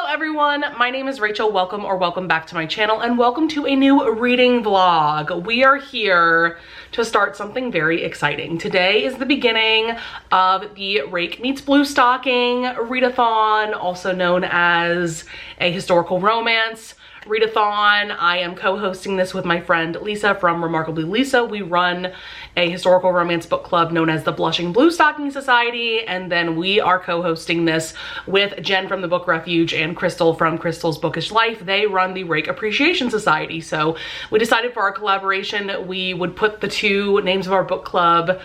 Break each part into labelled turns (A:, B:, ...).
A: Hello everyone, my name is Rachel. Welcome back to my channel and welcome to a new reading vlog. We are here to start something very exciting. Today is the beginning of the Rake Meets Bluestocking readathon, also known as a historical romance readathon. I am co-hosting this with my friend Lisa from Remarkably Lisa. We run a historical romance book club known as the Blushing Bluestocking Society, and then we are co-hosting this with Jen from the Book Refuge and Crystal from Crystal's Bookish Life. They run the Rake Appreciation Society, so we decided for our collaboration we would put the two names of our book clubs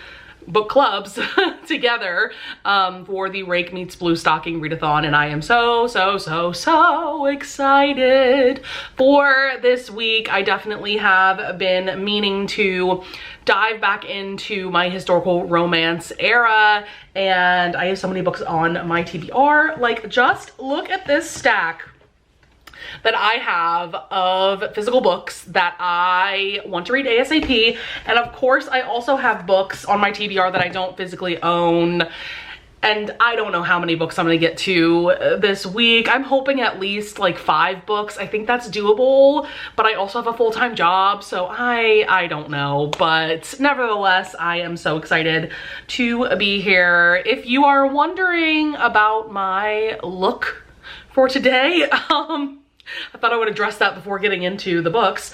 A: together for the Rake Meets Bluestocking readathon, and I am so excited for this week. I definitely have been meaning to dive back into my historical romance era, and I have so many books on my TBR. Like, just look at this stack that I have of physical books that I want to read ASAP. And of course, I also have books on my TBR that I don't physically own. And I don't know how many books I'm gonna get to this week. I'm hoping at least like 5 books. I think that's doable, but I also have a full-time job, so I don't know. But nevertheless, I am so excited to be here. If you are wondering about my look for today, I thought I would address that before getting into the books.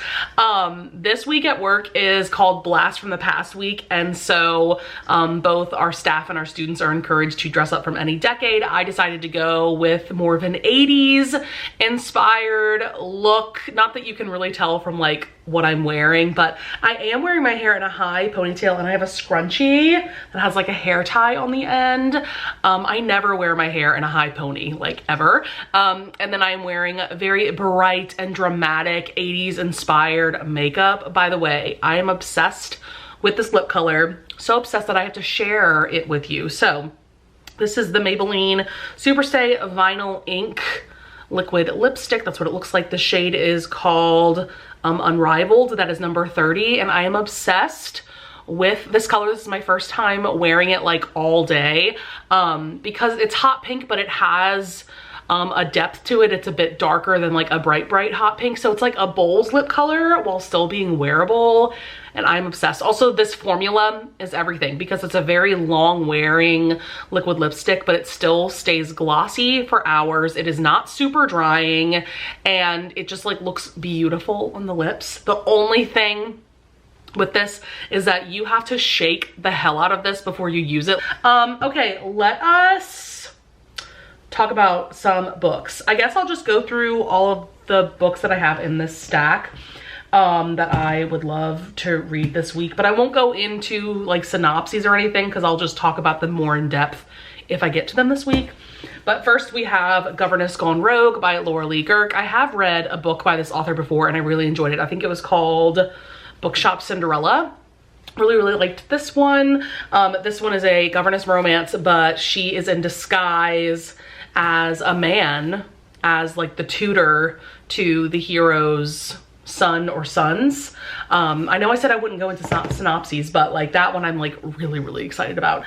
A: This week at work is called Blast from the Past Week, and so both our staff and our students are encouraged to dress up from any decade. I decided to go with more of an 80s inspired look. Not that you can really tell from like what I'm wearing, but I am wearing my hair in a high ponytail and I have a scrunchie that has like a hair tie on the end. I never wear my hair in a high pony, like ever. And then I'm wearing very bright and dramatic 80s inspired makeup. By the way, I am obsessed with this lip color, so obsessed that I have to share it with you. So this is the Maybelline Superstay Vinyl Ink liquid lipstick. That's what it looks like. The shade is called Unrivaled. That is number 30, and I am obsessed with this color. This is my first time wearing it like all day because it's hot pink, but it has a depth to it. It's a bit darker than like a bright hot pink, so it's like a Bowls lip color while still being wearable, and I'm obsessed. Also, this formula is everything because it's a very long wearing liquid lipstick, but it still stays glossy for hours. It is not super drying, and it just like looks beautiful on the lips. The only thing with this is that you have to shake the hell out of this before you use it. Okay, let us talk about some books. I guess I'll just go through all of the books that I have in this stack that I would love to read this week, but I won't go into like synopses or anything because I'll just talk about them more in depth if I get to them this week. But first we have Governess Gone Rogue by Laura Lee Girk. I have read a book by this author before and I really enjoyed it. I think it was called Bookshop Cinderella. Really liked this one. This one is a governess romance, but she is in disguise as a man, as like the tutor to the hero's son or sons. I know I said I wouldn't go into synopses, but like that one I'm like really excited about.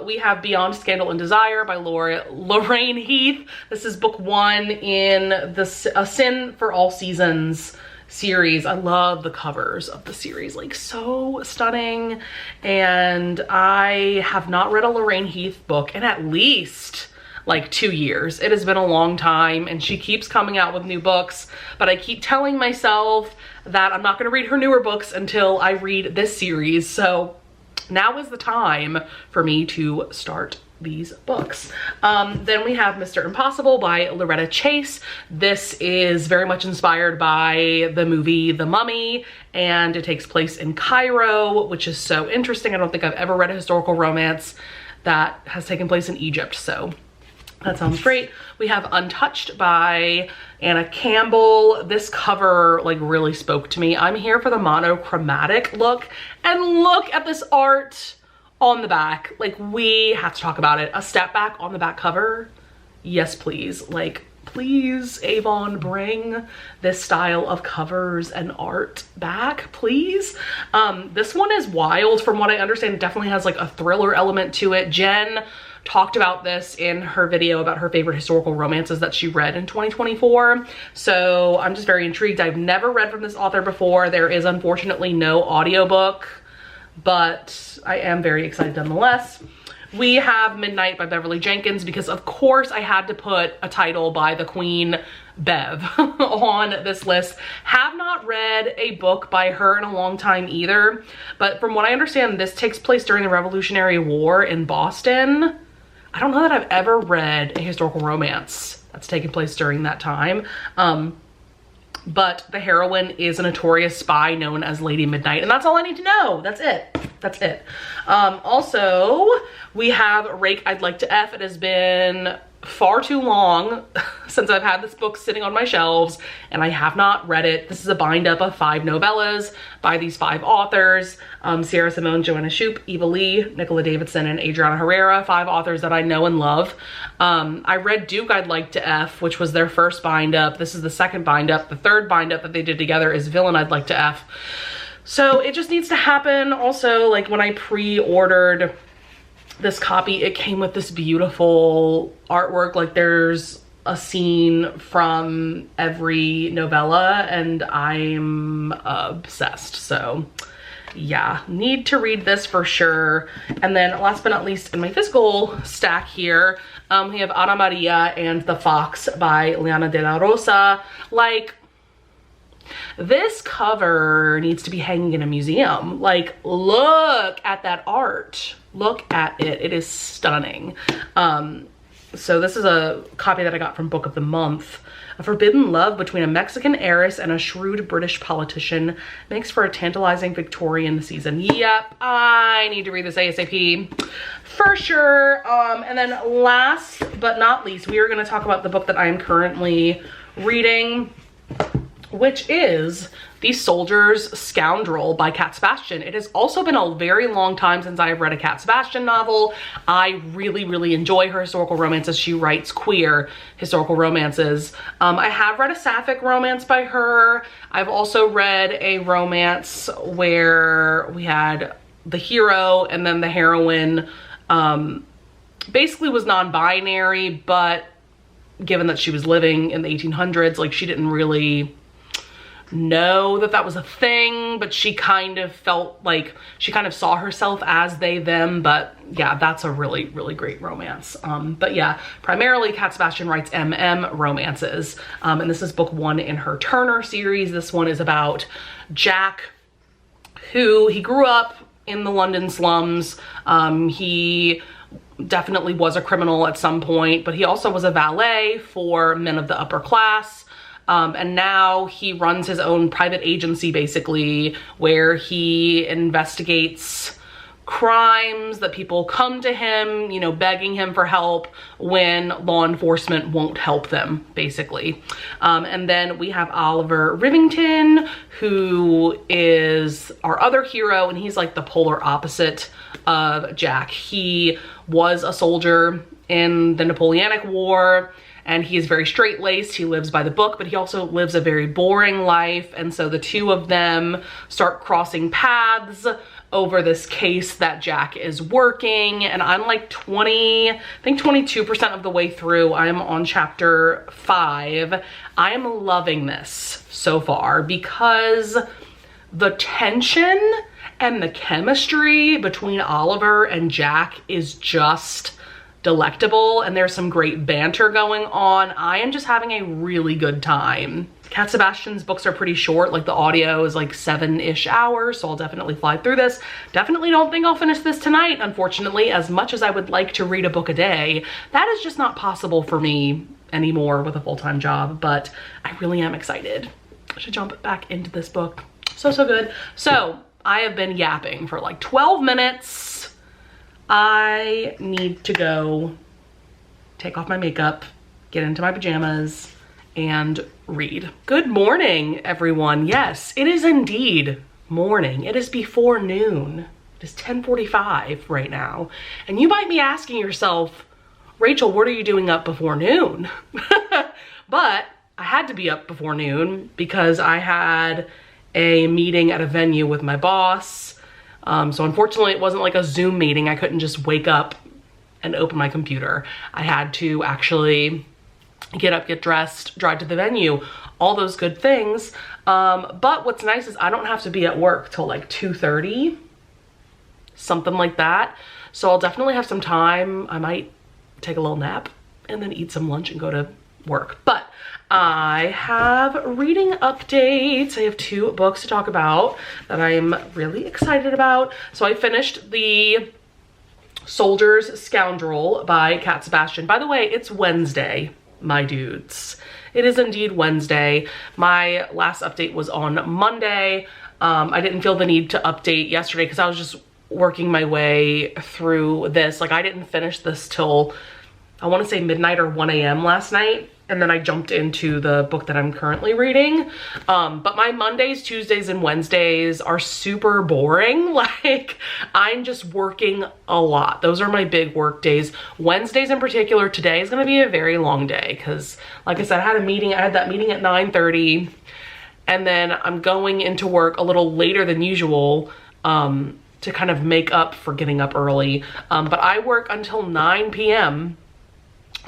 A: We have Beyond Scandal and Desire by Lorraine Heath. This is book 1 in the A Sin for All Seasons series. I love the covers of the series, like so stunning, and I have not read a Lorraine Heath book in at least like 2 years. It has been a long time, and she keeps coming out with new books, but I keep telling myself that I'm not going to read her newer books until I read this series, so now is the time for me to start these books. Then we have Mr. Impossible by Loretta Chase. This is very much inspired by the movie The Mummy, and it takes place in Cairo, which is so interesting. I don't think I've ever read a historical romance that has taken place in Egypt, so that sounds great. We have Untouched by Anna Campbell. This cover like really spoke to me. I'm here for the monochromatic look, and look at this art on the back. Like, we have to talk about it. A step back on the back cover, yes please. Like, please Avon, bring this style of covers and art back, please. This one is wild. From what I understand, it definitely has like a thriller element to it. Jen talked about this in her video about her favorite historical romances that she read in 2024. So I'm just very intrigued. I've never read from this author before. There is unfortunately no audiobook, but I am very excited nonetheless. We have Midnight by Beverly Jenkins because of course I had to put a title by the Queen Bev on this list. Have not read a book by her in a long time either, but from what I understand, this takes place during the Revolutionary War in Boston. I don't know that I've ever read a historical romance that's taken place during that time. But the heroine is a notorious spy known as Lady Midnight, and that's all I need to know. That's it. That's it. Also, we have Rake I'd Like to F. It has been far too long since I've had this book sitting on my shelves and I have not read it. This is a bind up of 5 novellas by these 5 authors. Sierra Simone, Joanna Shupe, Eva Lee, Nicola Davidson, and Adriana Herrera, 5 authors that I know and love. I read Duke I'd Like to F, which was their first bind up. This is the second bind up. The third bind up that they did together is Villain I'd Like to F. So it just needs to happen. Also, like when I pre-ordered this copy, it came with this beautiful artwork. Like there's a scene from every novella and I'm obsessed. So yeah, need to read this for sure. And then last but not least in my physical stack here, we have Ana Maria and the Fox by Liana de la Rosa. Like, this cover needs to be hanging in a museum. Like, look at that art. Look at it. It is stunning. So this is a copy that I got from Book of the Month. A forbidden love between a Mexican heiress and a shrewd British politician makes for a tantalizing Victorian season. Yep, I need to read this ASAP for sure. And then last but not least, we are going to talk about the book that I am currently reading, which is The Soldier's Scoundrel by Cat Sebastian. It has also been a very long time since I have read a Cat Sebastian novel. I really, really enjoy her historical romances. She writes queer historical romances. I have read a sapphic romance by her. I've also read a romance where we had the hero and then the heroine basically was non-binary, but given that she was living in the 1800s, like she didn't really know that that was a thing, but she kind of felt like she kind of saw herself as they, them. But yeah, that's a really, really great romance. But yeah, primarily Cat Sebastian writes romances. And this is book 1 in her Turner series. This one is about Jack, he grew up in the London slums. He definitely was a criminal at some point, but he also was a valet for men of the upper class. And now he runs his own private agency, basically, where he investigates crimes that people come to him, you know, begging him for help when law enforcement won't help them, basically. And then we have Oliver Rivington, who is our other hero, and he's like the polar opposite of Jack. He was a soldier in the Napoleonic War, and he is very straight-laced. He lives by the book, but he also lives a very boring life. And so the two of them start crossing paths over this case that Jack is working. And I'm like 22% of the way through. I'm on chapter 5. I am loving this so far because the tension and the chemistry between Oliver and Jack is just delectable, and there's some great banter going on. I am just having a really good time. Cat Sebastian's books are pretty short, like the audio is like 7-ish hours, so I'll definitely fly through this. Definitely don't think I'll finish this tonight, unfortunately. As much as I would like to read a book a day, that is just not possible for me anymore with a full-time job, but I really am excited to jump back into this book. So good. So I have been yapping for like 12 minutes. I need to go take off my makeup, get into my pajamas, and read. Good morning, everyone. Yes, it is indeed morning. It is before noon. It is 10:45 right now. And you might be asking yourself, Rachel, what are you doing up before noon? But I had to be up before noon because I had a meeting at a venue with my boss. So unfortunately it wasn't like a Zoom meeting. I couldn't just wake up and open my computer. I had to actually get up, get dressed, drive to the venue, all those good things. But what's nice is I don't have to be at work till like 2:30, something like that. So I'll definitely have some time. I might take a little nap and then eat some lunch and go to work. But I have reading updates. I have 2 books to talk about that I'm really excited about. So I finished the Soldier's Scoundrel by Cat Sebastian. By the way, it's Wednesday, my dudes. It is indeed Wednesday. My last update was on Monday. I didn't feel the need to update yesterday because I was just working my way through this. Like, I didn't finish this till, I want to say midnight or 1 a.m. last night. And then I jumped into the book that I'm currently reading. But my Mondays, Tuesdays, and Wednesdays are super boring. Like, I'm just working a lot. Those are my big work days. Wednesdays in particular, today is gonna be a very long day because, like I said, I had that meeting at 9:30, and then I'm going into work a little later than usual to kind of make up for getting up early. But I work until 9 p.m.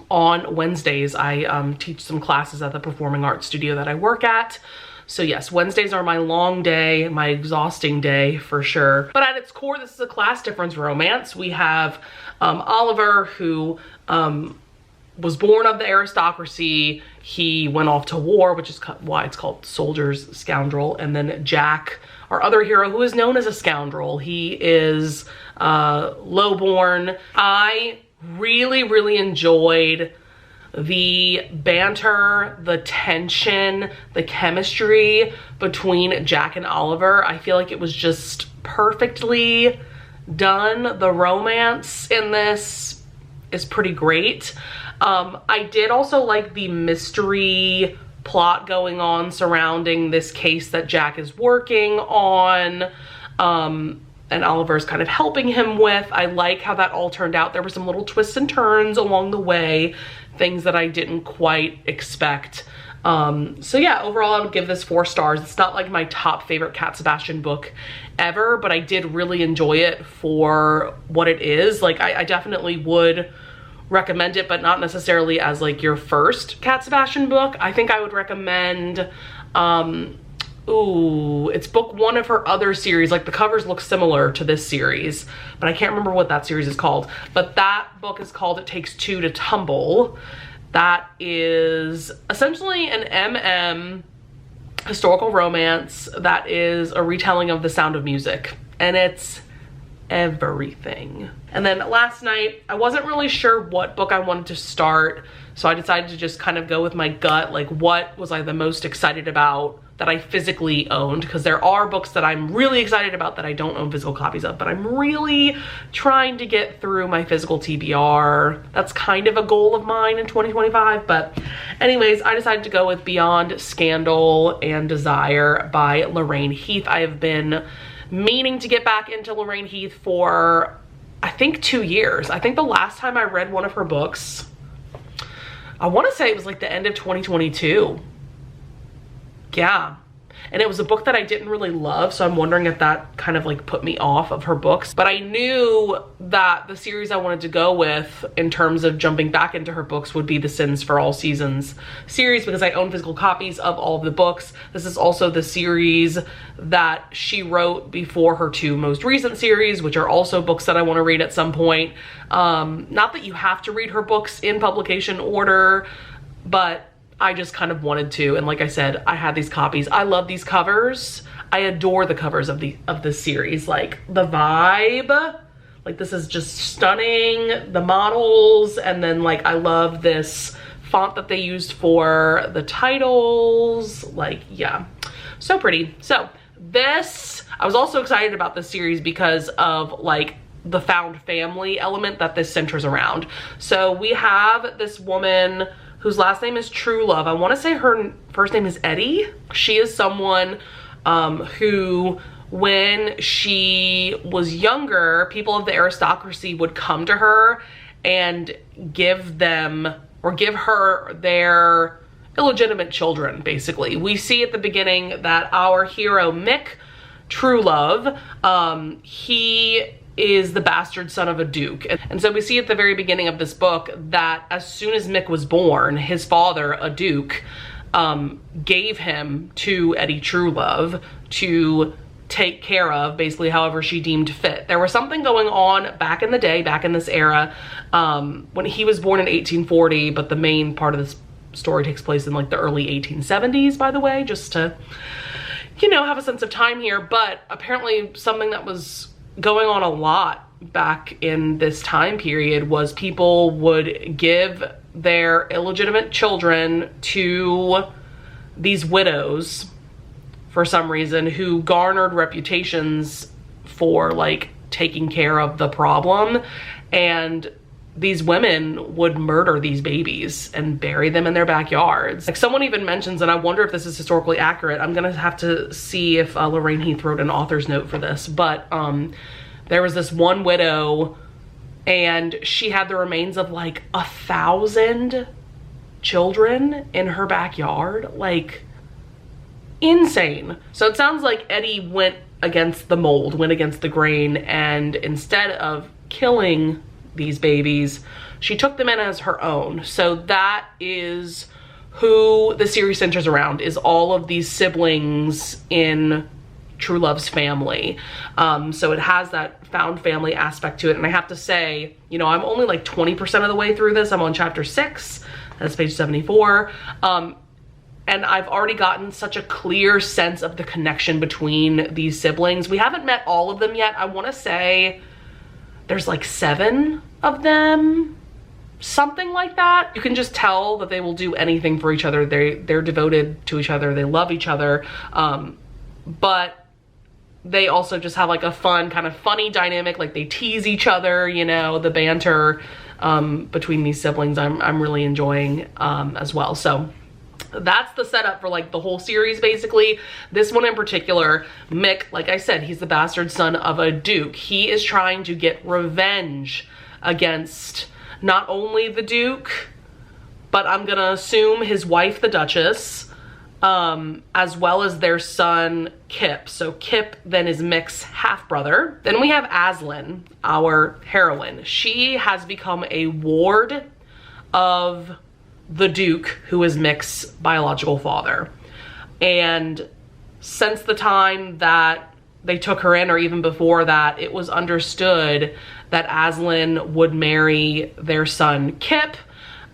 A: on Wednesdays. I teach some classes at the performing arts studio that I work at. So yes, Wednesdays are my long day, my exhausting day for sure. But at its core, this is a class difference romance. We have Oliver, who was born of the aristocracy. He went off to war, which is why it's called Soldier's Scoundrel. And then Jack, our other hero, who is known as a scoundrel. He is lowborn. I really enjoyed the banter, the tension, the chemistry between Jack and Oliver. I feel like it was just perfectly done. The romance in this is pretty great. I did also like the mystery plot going on surrounding this case that Jack is working on. And Oliver's kind of helping him with. I like how that all turned out. There were some little twists and turns along the way, things that I didn't quite expect. So yeah, overall I would give this 4 stars. It's not like my top favorite Cat Sebastian book ever, but I did really enjoy it for what it is. Like, I definitely would recommend it, but not necessarily as like your first Cat Sebastian book. I think I would recommend, it's book 1 of her other series. Like, the covers look similar to this series, but I can't remember what that series is called. But that book is called It Takes Two to Tumble. That is essentially an MM historical romance that is a retelling of The Sound of Music, and it's everything. And then last night, I wasn't really sure what book I wanted to start, so I decided to just kind of go with my gut. Like, what was I the most excited about that I physically owned? Because there are books that I'm really excited about that I don't own physical copies of, but I'm really trying to get through my physical TBR. That's kind of a goal of mine in 2025. But anyways, I decided to go with Beyond Scandal and Desire by Lorraine Heath. I have been meaning to get back into Lorraine Heath for, I think, 2 years. I think the last time I read one of her books, I want to say it was like the end of 2022. Yeah. And it was a book that I didn't really love, so I'm wondering if that kind of like put me off of her books. But I knew that the series I wanted to go with in terms of jumping back into her books would be the Sins for All Seasons series, because I own physical copies of all of the books. This is also the series that she wrote before her 2 most recent series, which are also books that I want to read at some point. Not that you have to read her books in publication order, but I just kind of wanted to. And like I said, I had these copies. I love these covers. I adore the covers of the series. Like, the vibe, like, this is just stunning. The models, and then like I love this font that they used for the titles. Like, yeah, so pretty. So this, I was also excited about this series because of like the found family element that this centers around. So we have this woman whose last name is True Love. I want to say her first name is Eddie. She is someone who, when she was younger, people of the aristocracy would come to her and give them, or give her, their illegitimate children, basically. We see at the beginning that our hero, Mick True Love, he is the bastard son of a duke. And so we see at the very beginning of this book that as soon as Mick was born, his father, a duke, gave him to Eddie Truelove to take care of, basically however she deemed fit. There was something going on back in the day, back in this era, when he was born in 1840, but the main part of this story takes place in like the early 1870s, by the way, just to, you know, have a sense of time here. But apparently something that was going on a lot back in this time period was people would give their illegitimate children to these widows for some reason, who garnered reputations for like taking care of the problem. And these women would murder these babies and bury them in their backyards. Like someone even mentions, and I wonder if this is historically accurate, I'm gonna have to see if Lorraine Heath wrote an author's note for this, but there was this one widow and she had the remains of like 1,000 children in her backyard. Like, insane. So it sounds like Eddie went against the mold, went against the grain, and instead of killing these babies, she took them in as her own. So that is who the series centers around, is all of these siblings in Truelove's family. So it has that found family aspect to it. And I have to say, you know, I'm only like 20% of the way through this. I'm on chapter 6, that's page 74. And I've already gotten such a clear sense of the connection between these siblings. We haven't met all of them yet. I want to say there's like 7 of them, something like that. You can just tell that they will do anything for each other. They're devoted to each other. They love each other. But they also just have like a fun, kind of funny dynamic. Like they tease each other, you know, the banter between these siblings I'm really enjoying as well. So that's the setup for like the whole series, basically. This one in particular, Mick, like I said, he's the bastard son of a duke. He is trying to get revenge against not only the duke, but I'm gonna assume his wife, the Duchess, as well as their son, Kip. So Kip then is Mick's half-brother. Then we have Aslan, our heroine. She has become a ward of the Duke, who is Mick's biological father. And since the time that they took her in, or even before that, it was understood that Aslan would marry their son Kip.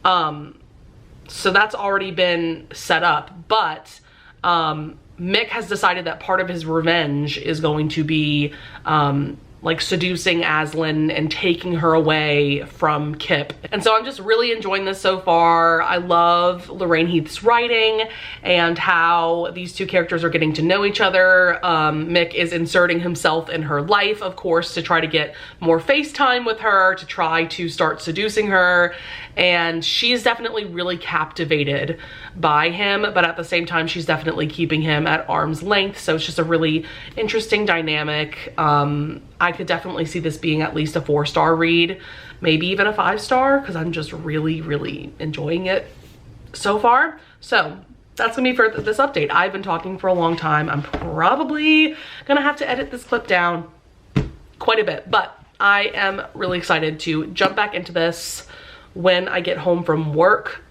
A: So that's already been set up. But Mick has decided that part of his revenge is going to be like seducing Aslan and taking her away from Kip. And so I'm just really enjoying this so far. I love Lorraine Heath's writing and how these two characters are getting to know each other. Mick is inserting himself in her life, of course, to try to get more FaceTime with her, to try to start seducing her. And she's definitely really captivated by him, but at the same time, she's definitely keeping him at arm's length. So it's just a really interesting dynamic. I could definitely see this being at least a 4-star read, maybe even a 5-star, because I'm just really, really enjoying it so far. So that's gonna be for this update. I've been talking for a long time. I'm probably gonna have to edit this clip down quite a bit, but I am really excited to jump back into this when I get home from work.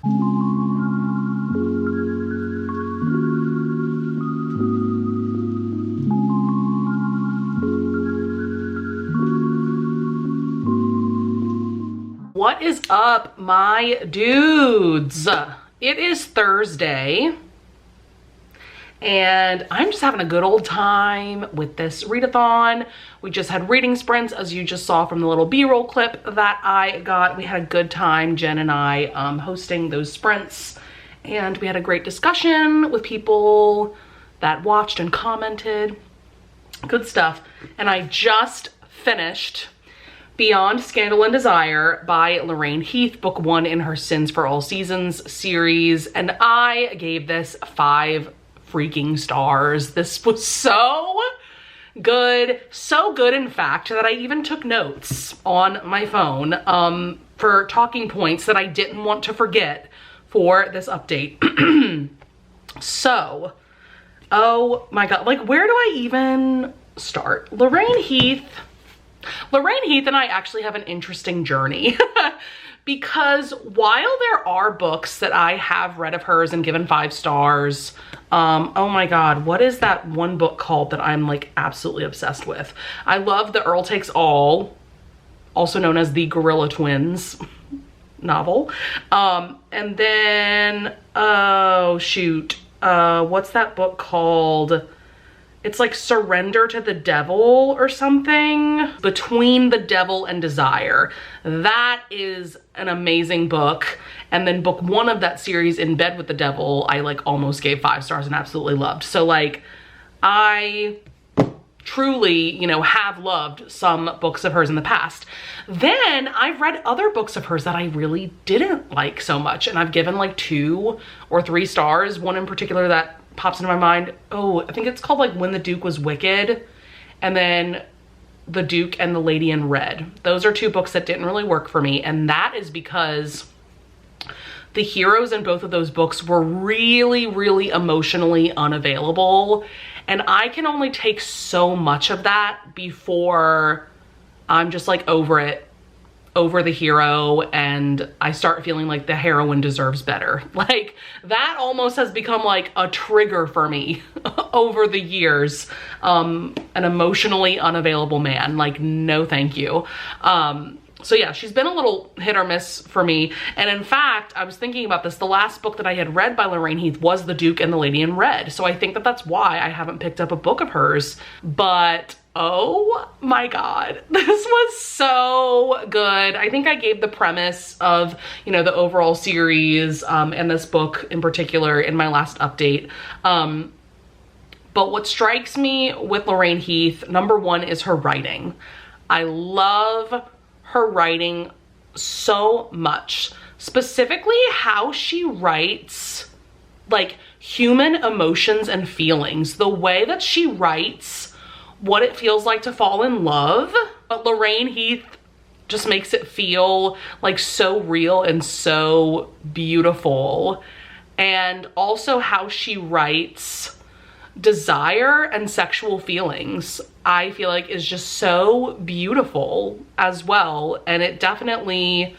A: What is up, my dudes? It is Thursday, and I'm just having a good old time with this readathon. We just had reading sprints, as you just saw from the little B-roll clip that I got. We had a good time, Jen and I, hosting those sprints, and we had a great discussion with people that watched and commented. Good stuff. And I just finished Beyond Scandal and Desire by Lorraine Heath, book 1 in her Sins for All Seasons series, and I gave this 5 freaking stars. This was so good, in fact, that I even took notes on my phone for talking points that I didn't want to forget for this update. So, oh my god, like, where do I even start? Lorraine Heath Lorraine Heath and I actually have an interesting journey because while there are books that I have read of hers and given 5 stars, oh my God, what is that one book called that I'm like absolutely obsessed with? I love The Earl Takes All, also known as the Gorilla Twins novel. And then, oh shoot, what's that book called? It's like Surrender to the Devil or something. Between the Devil and Desire. That is an amazing book. And then book 1 of that series, In Bed with the Devil, I like almost gave 5 stars and absolutely loved. So like, I truly, you know, have loved some books of hers in the past. Then I've read other books of hers that I really didn't like so much. And I've given like 2 or 3 stars. One in particular that pops into my mind. Oh, I think it's called like When the Duke Was Wicked, and then The Duke and the Lady in Red. Those are 2 books that didn't really work for me, and that is because the heroes in both of those books were really, really emotionally unavailable, and I can only take so much of that before I'm just like over it, over the hero, and I start feeling like the heroine deserves better. Like that almost has become like a trigger for me over the years. An emotionally unavailable man, like no thank you. So yeah, she's been a little hit or miss for me. And in fact, I was thinking about this, the last book that I had read by Lorraine Heath was The Duke and the Lady in Red. So I think that that's why I haven't picked up a book of hers, but oh my God, this was so good. I think I gave the premise of, you know, the overall series and this book in particular in my last update. But what strikes me with Lorraine Heath, number 1 is her writing. I love her writing so much, specifically how she writes like human emotions and feelings, the way that she writes what it feels like to fall in love. But Lorraine Heath just makes it feel like so real and so beautiful. And also how she writes desire and sexual feelings, I feel like is just so beautiful as well. And it definitely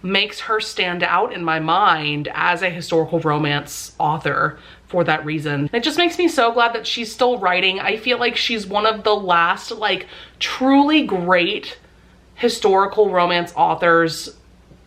A: makes her stand out in my mind as a historical romance author for that reason. It just makes me so glad that she's still writing. I feel like she's one of the last like truly great historical romance authors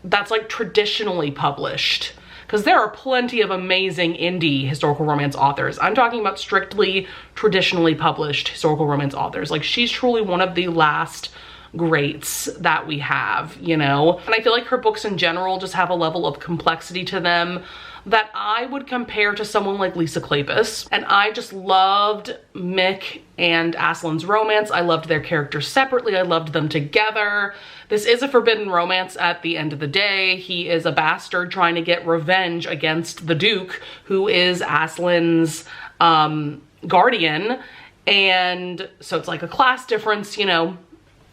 A: that's like traditionally published, because there are plenty of amazing indie historical romance authors. I'm talking about strictly traditionally published historical romance authors. Like she's truly one of the last greats that we have, you know? And I feel like her books in general just have a level of complexity to them that I would compare to someone like Lisa Kleypas. And I just loved Mick and Aslan's romance. I loved their characters separately. I loved them together. This is a forbidden romance at the end of the day. He is a bastard trying to get revenge against the Duke, who is Aslan's guardian. And so it's like a class difference, you know,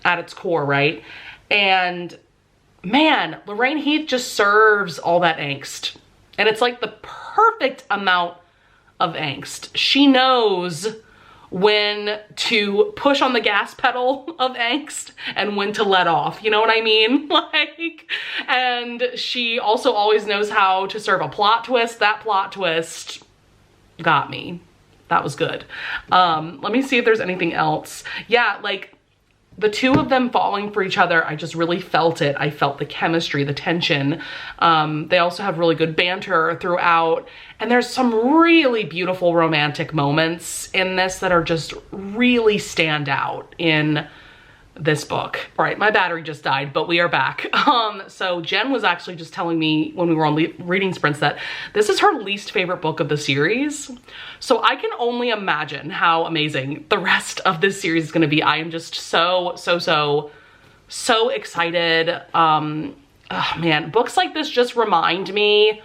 A: at its core, right? And man, Lorraine Heath just serves all that angst. And it's like the perfect amount of angst. She knows when to push on the gas pedal of angst and when to let off, you know what I mean? Like, and she also always knows how to serve a plot twist. That plot twist got me. That was good. Let me see if there's anything else. Yeah, like the 2 of them falling for each other, I just really felt it. I felt the chemistry, the tension. They also have really good banter throughout. And there's some really beautiful romantic moments in this that are just really stand out in this book. All right, my battery just died, but we are back. So Jen was actually just telling me when we were on reading sprints that this is her least favorite book of the series. So I can only imagine how amazing the rest of this series is gonna be. I am just so excited. Oh man, books like this just remind me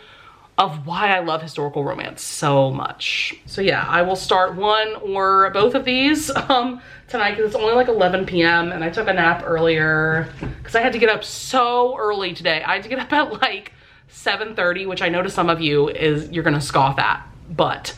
A: of why I love historical romance so much. So yeah, I will start one or both of these tonight because it's only like 11 p.m. and I took a nap earlier because I had to get up so early today. I had to get up at like 7:30, which I know to some of you is you're gonna scoff at, but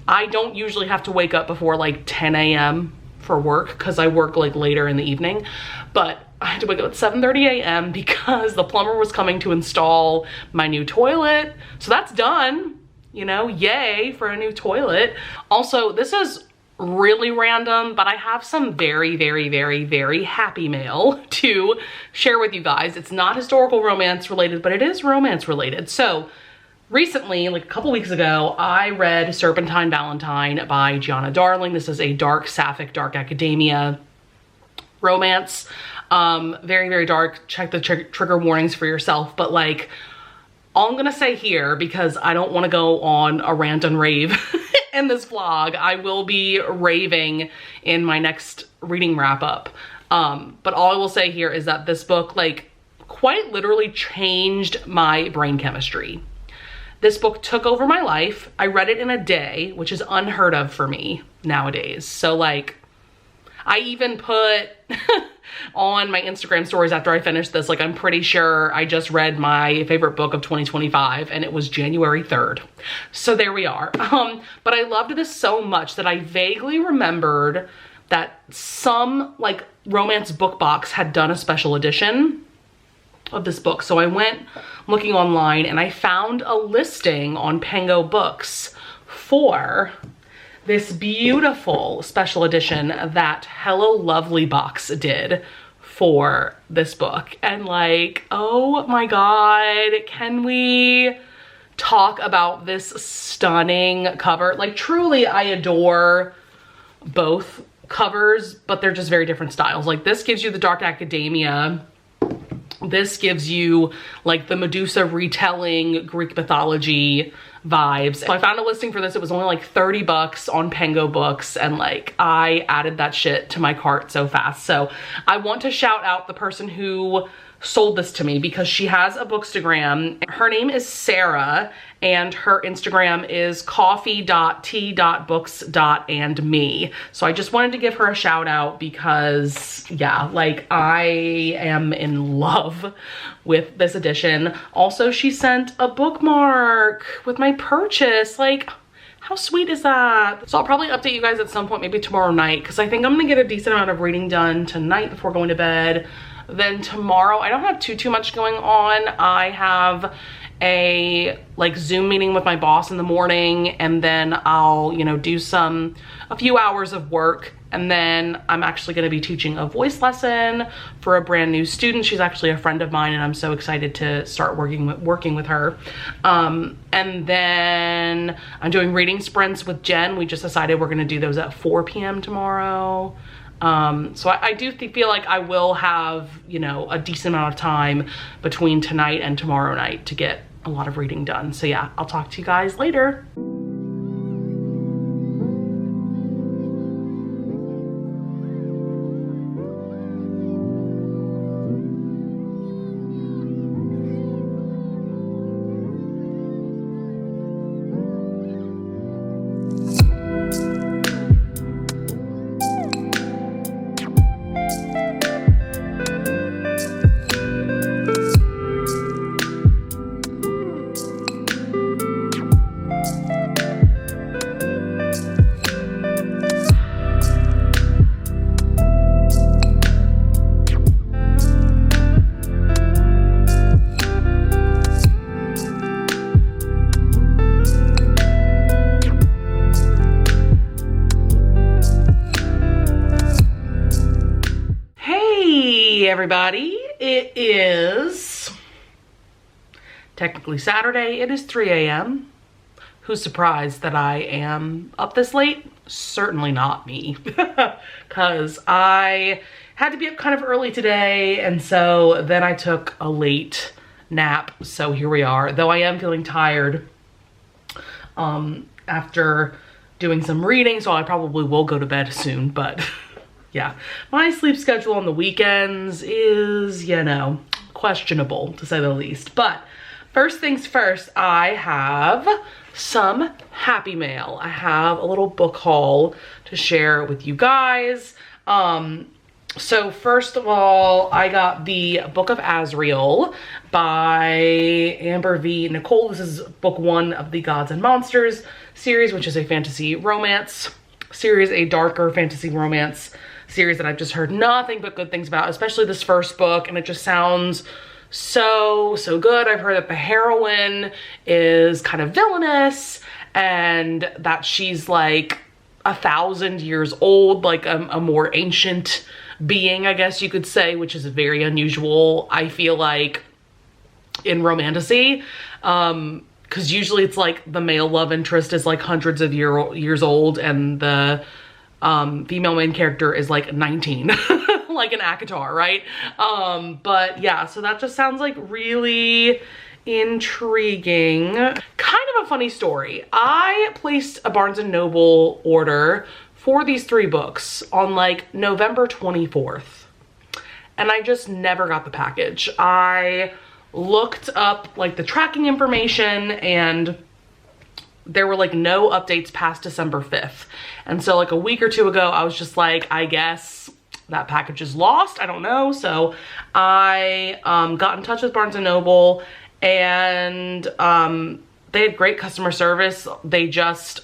A: I don't usually have to wake up before like 10 a.m. for work because I work like later in the evening, but I had to wake up at 7:30 a.m. because the plumber was coming to install my new toilet. So that's done, you know, yay for a new toilet. Also, this is really random, but I have some very, very, very, very happy mail to share with you guys. It's not historical romance related, but it is romance related. So recently, like a couple weeks ago, I read Serpentine Valentine by Gianna Darling. This is a dark sapphic, dark academia romance. Very, very dark. Check the trigger warnings for yourself. But like, all I'm gonna say here, because I don't wanna go on a rant and rave in this vlog, I will be raving in my next reading wrap up. But all I will say here is that this book like quite literally changed my brain chemistry. This book took over my life. I read it in a day, which is unheard of for me nowadays. So like, I even put on my Instagram stories after I finished this, like I'm pretty sure I just read my favorite book of 2025 and it was January 3rd. So there we are. But I loved this so much that I vaguely remembered that some like romance book box had done a special edition of this book. So I went looking online and I found a listing on Pengo Books for this beautiful special edition that Hello Lovely box did for this book. And like, oh my God, can we talk about this stunning cover? Like truly, I adore both covers, but they're just very different styles. Like this gives you the dark academia. This gives you like the Medusa retelling Greek mythology vibes. So I found a listing for this. It was only like 30 bucks on Pengo Books, and like I added that shit to my cart so fast. So I want to shout out the person who sold this to me because she has a bookstagram. Her name is Sarah and her Instagram is coffee.t.books.andme. So I just wanted to give her a shout out because yeah, like I am in love with this edition. Also, she sent a bookmark with my purchase. Like, how sweet is that? So I'll probably update you guys at some point, maybe tomorrow night, because I think I'm gonna get a decent amount of reading done tonight before going to bed. Then tomorrow, I don't have too much going on. I have a like Zoom meeting with my boss in the morning, and then I'll, you know, do a few hours of work. And then I'm actually gonna be teaching a voice lesson for a brand new student. She's actually a friend of mine and I'm so excited to start working with her. And then I'm doing reading sprints with Jen. We just decided we're gonna do those at 4 p.m. tomorrow. So I do feel like I will have, you know, a decent amount of time between tonight and tomorrow night to get a lot of reading done. So yeah, I'll talk to you guys later. Everybody, it is technically Saturday. It is 3 a.m. Who's surprised that I am up this late? Certainly not me, because I had to be up kind of early today, and so then I took a late nap. So here we are, though I am feeling tired after doing some reading, so I probably will go to bed soon, but yeah, my sleep schedule on the weekends is, you know, questionable to say the least. But first things first, I have some happy mail. I have a little book haul to share with you guys. So first of all, I got the Book of Azrael by Amber V. Nicole. This is book 1 of the Gods and Monsters series, which is a fantasy romance. series, a darker fantasy romance series that I've just heard nothing but good things about, especially this first book, and it just sounds so good. I've heard that the heroine is kind of villainous and that she's like 1,000 years old, like a more ancient being, I guess you could say, which is very unusual, I feel like, in romantasy. Because usually it's like the male love interest is like hundreds of years old and the female main character is like 19, like an ACOTAR, right? But yeah, so that just sounds like really intriguing. Kind of a funny story. I placed a Barnes & Noble order for these 3 books on like November 24th, and I just never got the package. I looked up like the tracking information and there were like no updates past December 5th. And so like a week or 2 ago, I was just like, I guess that package is lost. I don't know. So I got in touch with Barnes & Noble, and they had great customer service. They just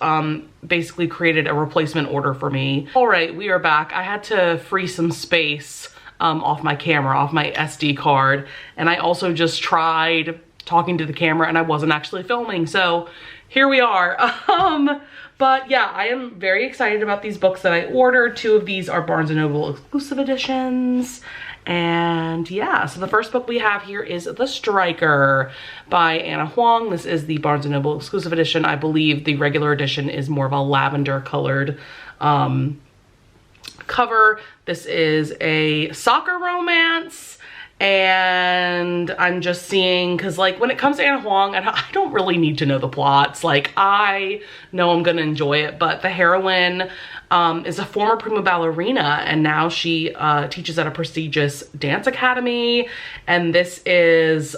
A: basically created a replacement order for me. All right, we are back. I had to free some space off my camera, off my SD card. And I also just tried talking to the camera and I wasn't actually filming. So here we are. But yeah, I am very excited about these books that I ordered. 2 of these are Barnes & Noble exclusive editions. And yeah, so the first book we have here is The Striker by Anna Huang. This is the Barnes & Noble exclusive edition. I believe the regular edition is more of a lavender colored cover. This is a soccer romance. And I'm just seeing, because like when it comes to Anna Huang, I don't really need to know the plots. Like I know I'm gonna enjoy it, but the heroine is a former prima ballerina, and now she teaches at a prestigious dance academy. And this is,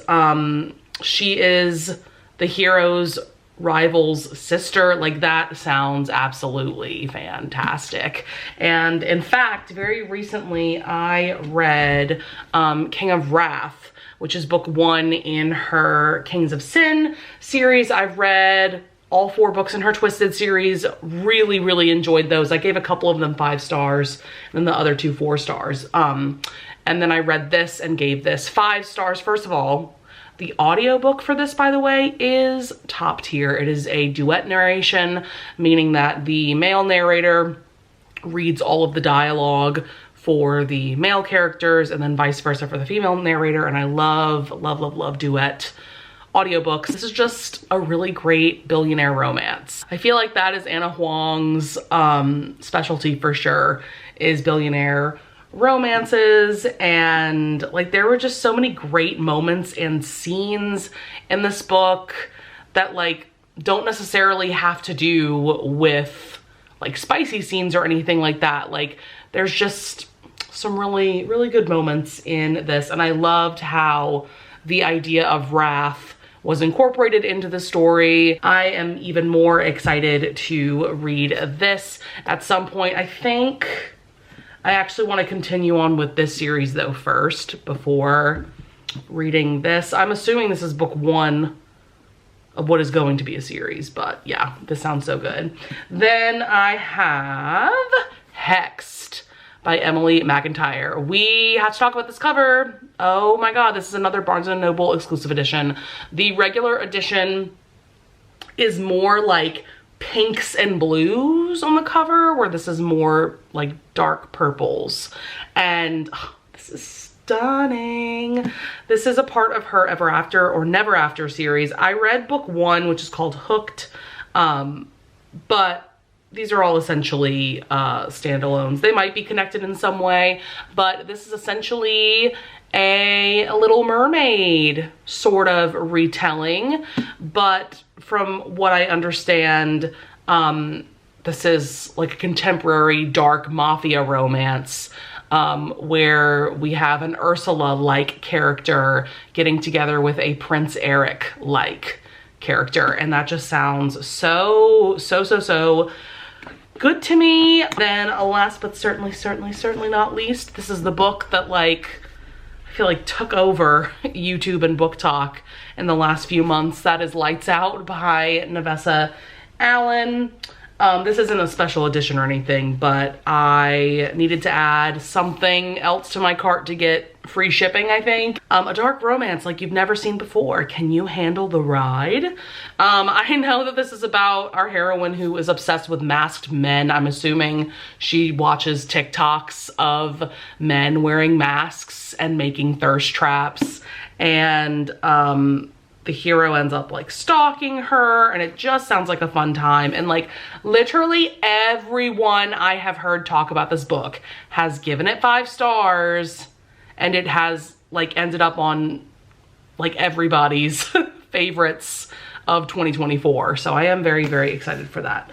A: she is the hero's rival's sister. Like that sounds absolutely fantastic. And in fact, very recently I read King of Wrath, which is book 1 in her Kings of Sin series. I've read all 4 books in her Twisted series. Really enjoyed those. I gave a couple of them 5 stars and the other 2 4 stars. And then I read this and gave this 5 stars. First of all, the audiobook for this, by the way, is top tier. It is a duet narration, meaning that the male narrator reads all of the dialogue for the male characters and then vice versa for the female narrator. And I love duet audiobooks. This is just a really great billionaire romance. I feel like that is Anna Huang's specialty for sure, is billionaire romances. And like there were just so many great moments and scenes in this book that like don't necessarily have to do with like spicy scenes or anything like that. Like there's just some really good moments in this, and I loved how the idea of wrath was incorporated into the story. I am even more excited to read this at some point. I think I actually want to continue on with this series though first before reading this. I'm assuming this is book 1 of what is going to be a series, but yeah, this sounds so good. Then I have Hexed by Emily McIntyre. We have to talk about this cover. Oh my God, this is another Barnes & Noble exclusive edition. The regular edition is more like pinks and blues on the cover, where this is more like dark purples. And oh, this is stunning. This is a part of her Ever After or Never After series. I read book 1, which is called Hooked, but these are all essentially standalones. They might be connected in some way, but this is essentially a Little Mermaid sort of retelling. But from what I understand, this is like a contemporary dark mafia romance where we have an Ursula-like character getting together with a Prince Eric-like character. And that just sounds so good to me. Then last but certainly not least, this is the book that like I feel like took over YouTube and book talk in the last few months. That is Lights Out by Nessa Allen. This isn't a special edition or anything, but I needed to add something else to my cart to get free shipping, I think. A dark romance like you've never seen before. Can you handle the ride? I know that this is about our heroine who is obsessed with masked men. I'm assuming she watches TikToks of men wearing masks and making thirst traps. And the hero ends up like stalking her, and it just sounds like a fun time. And like literally everyone I have heard talk about this book has given it 5 stars, and it has like ended up on like everybody's favorites of 2024. So I am very, very excited for that.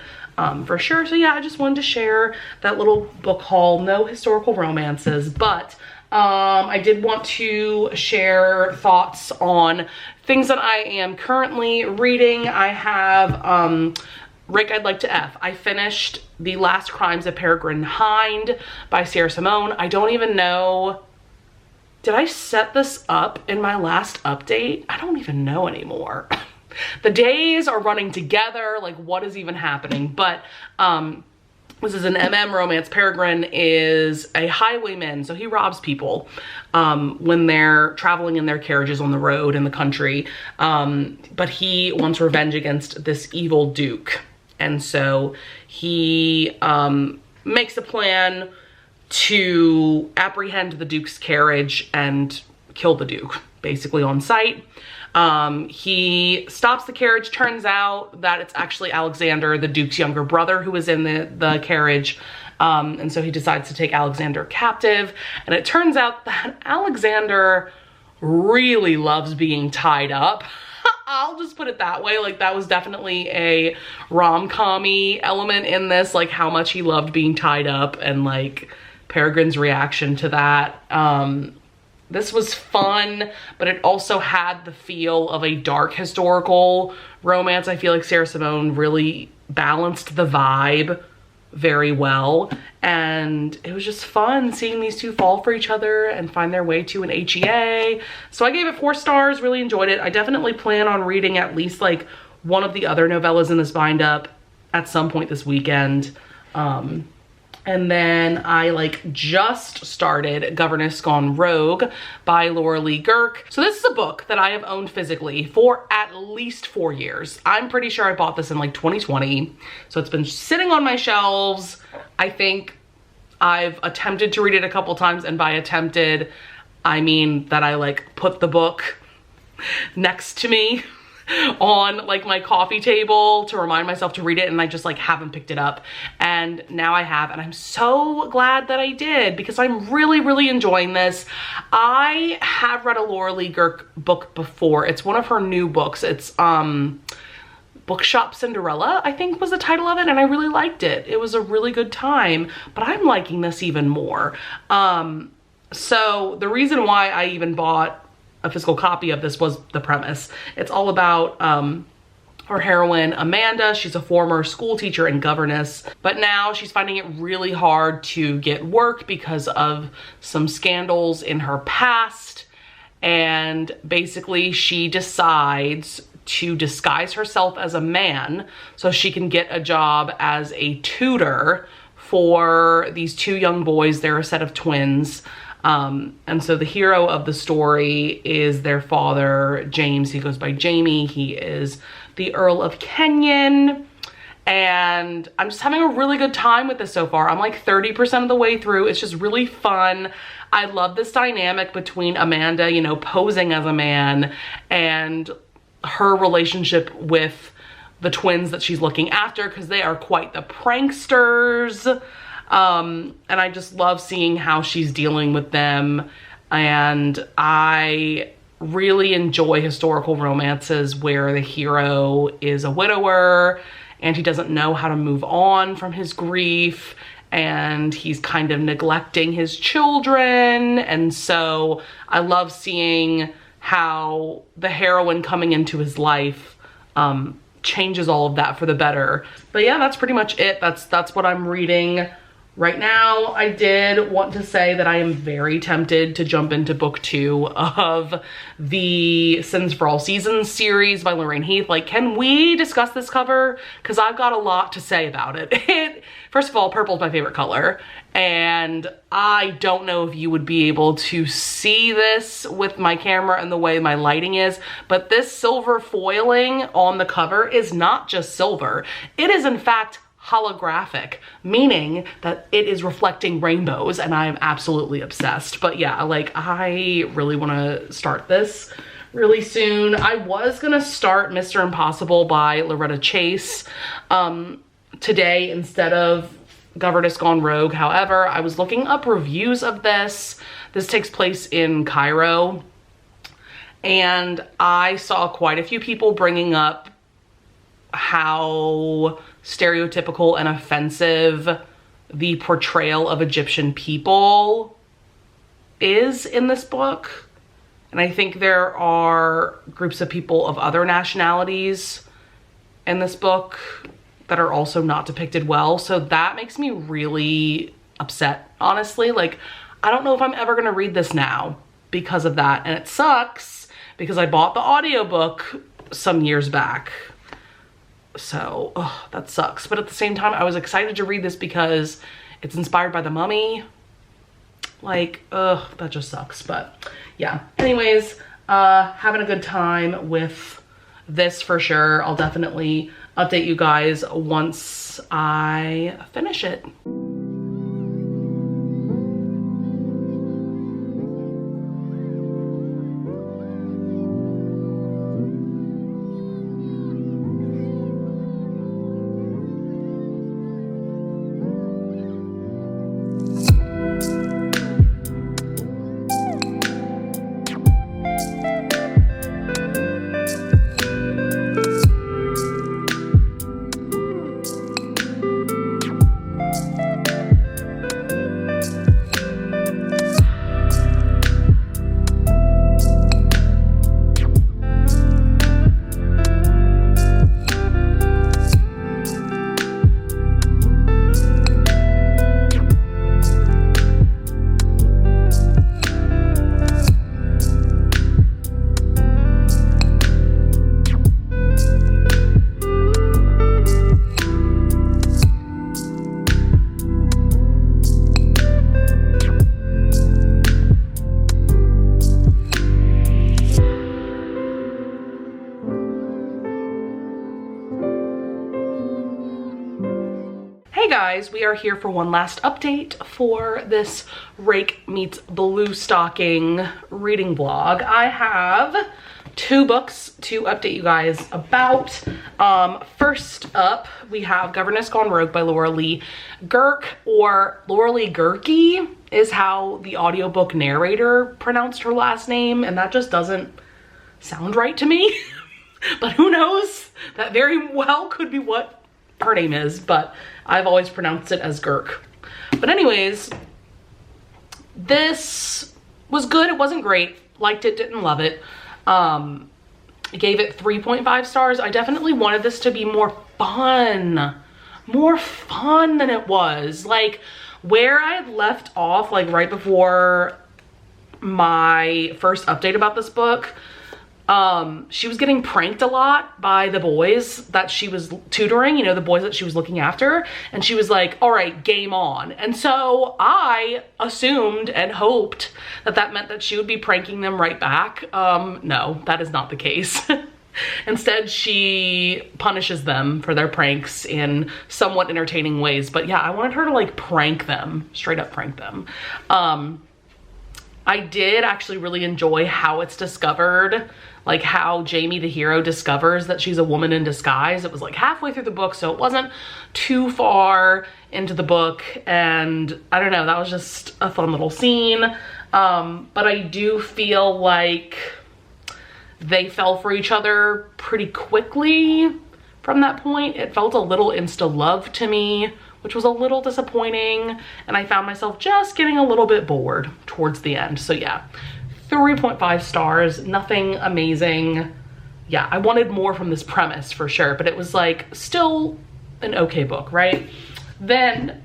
A: For sure. So yeah, I just wanted to share that little book haul. No historical romances, but I did want to share thoughts on things that I am currently reading. I have Rake, I'd Like to F. I finished The Last Crimes of Paragan Hind by Simone. I don't even know, did I set this up in my last update? I don't even know anymore. The days are running together, like what is even happening? But this is an MM romance. Paragan is a highwayman, so he robs people when they're traveling in their carriages on the road in the country. But he wants revenge against this evil duke. And so he makes a plan to apprehend the duke's carriage and kill the duke, basically on sight. He stops the carriage. Turns out that it's actually Alexander, the duke's younger brother, who was in the carriage. And so he decides to take Alexander captive. And it turns out that Alexander really loves being tied up. I'll just put it that way. Like that was definitely a rom-com-y element in this, like how much he loved being tied up and like Paragan's reaction to that. This was fun, but it also had the feel of a dark historical romance. I feel like Simone really balanced the vibe very well. And it was just fun seeing these two fall for each other and find their way to an HEA. So I gave it 4 stars, really enjoyed it. I definitely plan on reading at least like one of the other novellas in this bind up at some point this weekend. And then I like just started Governess Gone Rogue by Laura Lee Girk. So this is a book that I have owned physically for at least 4 years. I'm pretty sure I bought this in like 2020. So it's been sitting on my shelves. I think I've attempted to read it a couple times, and by attempted, I mean that I like put the book next to me on like my coffee table to remind myself to read it, and I just like haven't picked it up. And now I have, and I'm so glad that I did because I'm really, really enjoying this. I have read a Laura Lee Girk book before. It's one of her new books. It's Bookshop Cinderella, I think was the title of it, and I really liked it. It was a really good time, but I'm liking this even more. So the reason why I even bought a physical copy of this was the premise. It's all about our heroine, Amanda. She's a former school teacher and governess, but now she's finding it really hard to get work because of some scandals in her past. And basically she decides to disguise herself as a man so she can get a job as a tutor for these 2 young boys. They're a set of twins. And so the hero of the story is their father, James. He goes by Jamie. He is the Earl of Kenyon. And I'm just having a really good time with this so far. I'm like 30% of the way through. It's just really fun. I love this dynamic between Amanda, you know, posing as a man, and her relationship with the twins that she's looking after, because they are quite the pranksters. And I just love seeing how she's dealing with them. And I really enjoy historical romances where the hero is a widower and he doesn't know how to move on from his grief, and he's kind of neglecting his children. And so I love seeing how the heroine coming into his life changes all of that for the better. But yeah, that's pretty much it. That's what I'm reading Right now, I did want to say that I am very tempted to jump into book 2 of the Sins for All Seasons series by Lorraine Heath. Like, can we discuss this cover? Because I've got a lot to say about it. First of all, purple's my favorite color, and I don't know if you would be able to see this with my camera and the way my lighting is, but this silver foiling on the cover is not just silver. It is, in fact, holographic, meaning that it is reflecting rainbows, and I'm absolutely obsessed. But yeah, like, I really want to start this really soon. I was gonna start Mr. Impossible by Loretta Chase today instead of Governess Gone Rogue. However, I was looking up reviews of this. This takes place in Cairo, and I saw quite a few people bringing up how stereotypical and offensive the portrayal of Egyptian people is in this book. And I think there are groups of people of other nationalities in this book that are also not depicted well. So that makes me really upset, honestly. Like, I don't know if I'm ever gonna read this now because of that. And it sucks because I bought the audiobook some years back. So, that sucks. But at the same time, I was excited to read this because it's inspired by The Mummy. Like, that just sucks. But yeah, anyways, having a good time with this for sure. I'll definitely update you guys once I finish it. Guys, we are here for one last update for this Rake Meets Bluestocking reading vlog. I have 2 books to update you guys about. First up, we have Governess Gone Rogue by Laura Lee Girk, or Laura Lee Girky is how the audiobook narrator pronounced her last name, and that just doesn't sound right to me. But who knows? That very well could be what her name is, but I've always pronounced it as Girk. But anyways, this was good. It wasn't great. Liked it, didn't love it. I gave it 3.5 stars. I definitely wanted this to be more fun than it was. Like, where I had left off, like right before my first update about this book, she was getting pranked a lot by the boys that she was tutoring, you know, the boys that she was looking after. And she was like, all right, game on. And so I assumed and hoped that that meant that she would be pranking them right back. No, that is not the case. Instead, she punishes them for their pranks in somewhat entertaining ways. But yeah, I wanted her to like prank them, straight up prank them. I did actually really enjoy how it's discovered, like how Jamie the hero discovers that she's a woman in disguise. It was like halfway through the book, so it wasn't too far into the book, and I don't know, that was just a fun little scene. But I do feel like they fell for each other pretty quickly from that point. It felt a little insta-love to me, which was a little disappointing, and I found myself just getting a little bit bored towards the end. So yeah, 3.5 stars, nothing amazing. Yeah, I wanted more from this premise for sure, but it was like still an okay book, right? Then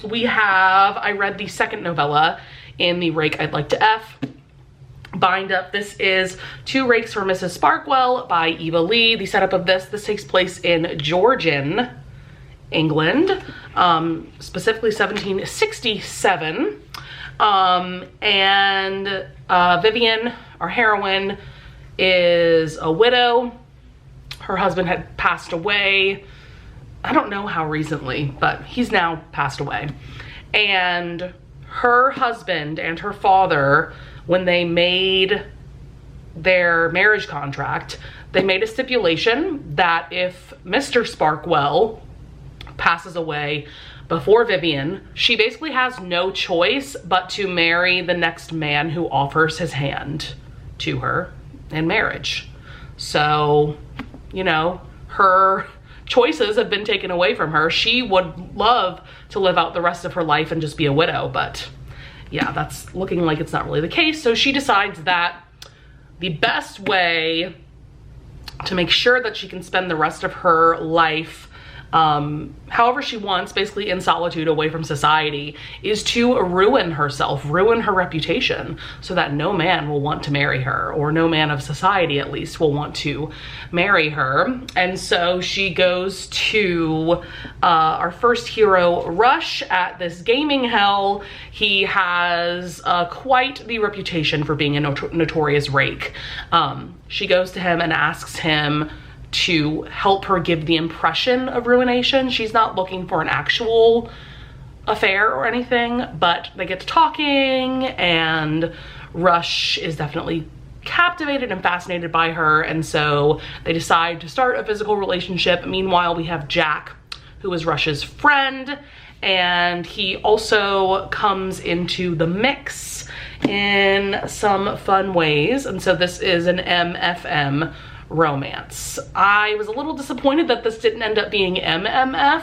A: I read the second novella in the Rake I'd Like to F bind up. This is Two Rakes for Mrs Sparkwell by Eva Lee. The setup of this takes place in Georgian England, specifically 1767. And Vivian, our heroine, is a widow. Her husband had passed away. I don't know how recently, but he's now passed away. And her husband and her father, when they made their marriage contract, they made a stipulation that if Mr. Sparkwell passes away before Vivian, she basically has no choice but to marry the next man who offers his hand to her in marriage. So, you know, her choices have been taken away from her. She would love to live out the rest of her life and just be a widow, but yeah, that's looking like it's not really the case. So she decides that the best way to make sure that she can spend the rest of her life however she wants, basically in solitude away from society, is to ruin herself, ruin her reputation, so that no man will want to marry her, or no man of society at least will want to marry her. And so she goes to our first hero, Rush, at this gaming hell. He has quite the reputation for being a notorious rake. She goes to him and asks him to help her give the impression of ruination. She's not looking for an actual affair or anything, but they get to talking, and Rush is definitely captivated and fascinated by her, and so they decide to start a physical relationship. Meanwhile, we have Jack, who is Rush's friend, and he also comes into the mix in some fun ways, and so this is an MFM romance. I was a little disappointed that this didn't end up being MMF.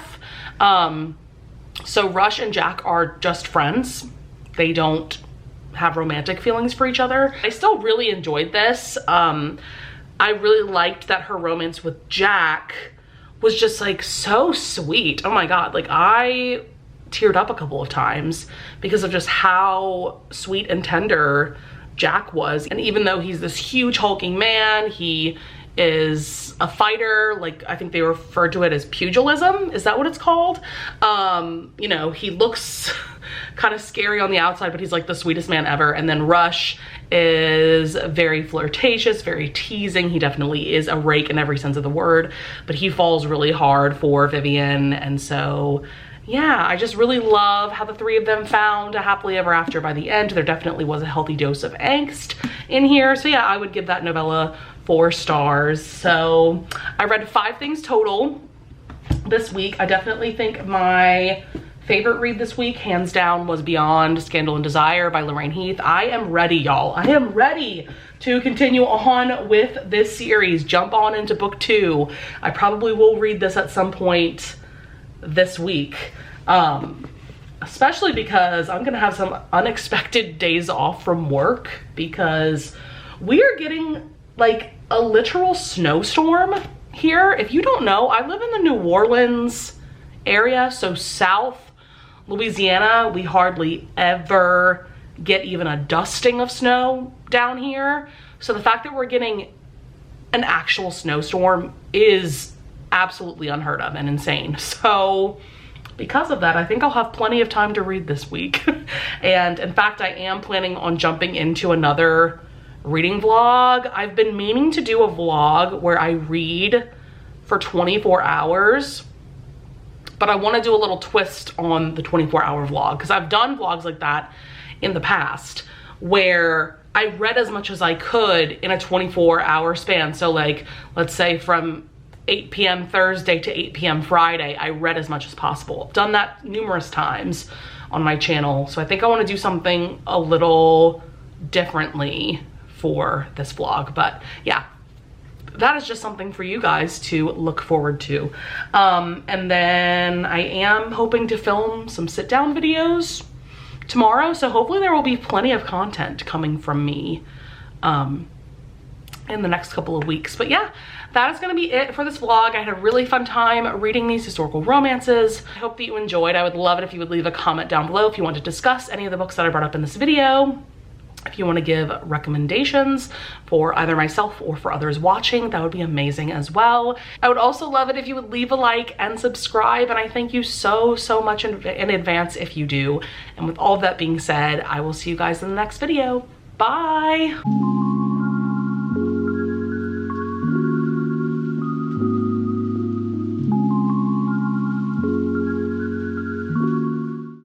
A: So Rush and Jack are just friends. They don't have romantic feelings for each other. I still really enjoyed this. I really liked that her romance with Jack was just like so sweet. Oh my God, like I teared up a couple of times because of just how sweet and tender Jack was. And even though he's this huge hulking man, he is a fighter. Like, I think they refer to it as pugilism. Is that what it's called? You know, he looks kind of scary on the outside, but he's like the sweetest man ever. And then Rush is very flirtatious, very teasing. He definitely is a rake in every sense of the word, but he falls really hard for Vivian. And so yeah, I just really love how the three of them found a happily ever after by the end. There definitely was a healthy dose of angst in here. So yeah, I would give that novella 4 stars. So I read 5 things total this week. I definitely think my favorite read this week, hands down, was Beyond Scandal and Desire by Lorraine Heath. I am ready, y'all. I am ready to continue on with this series, jump on into book 2. I probably will read this at some point this week, especially because I'm gonna have some unexpected days off from work because we are getting like a literal snowstorm here. If you don't know, I live in the New Orleans area, so South Louisiana, we hardly ever get even a dusting of snow down here. So the fact that we're getting an actual snowstorm is absolutely unheard of and insane. So because of that, I think I'll have plenty of time to read this week. And in fact, I am planning on jumping into another reading vlog. I've been meaning to do a vlog where I read for 24 hours, but I want to do a little twist on the 24-hour vlog because I've done vlogs like that in the past where I read as much as I could in a 24-hour span. So like, let's say from 8 p.m. Thursday to 8 p.m. Friday, I read as much as possible. I've done that numerous times on my channel. So I think I want to do something a little differently for this vlog. But yeah, that is just something for you guys to look forward to. And then I am hoping to film some sit down videos tomorrow. So hopefully there will be plenty of content coming from me in the next couple of weeks. But yeah, that is gonna be it for this vlog. I had a really fun time reading these historical romances. I hope that you enjoyed. I would love it if you would leave a comment down below if you want to discuss any of the books that I brought up in this video. If you want to give recommendations for either myself or for others watching, that would be amazing as well. I would also love it if you would leave a like and subscribe, and I thank you so much in advance if you do. And with all of that being said, I will see you guys in the next video. Bye!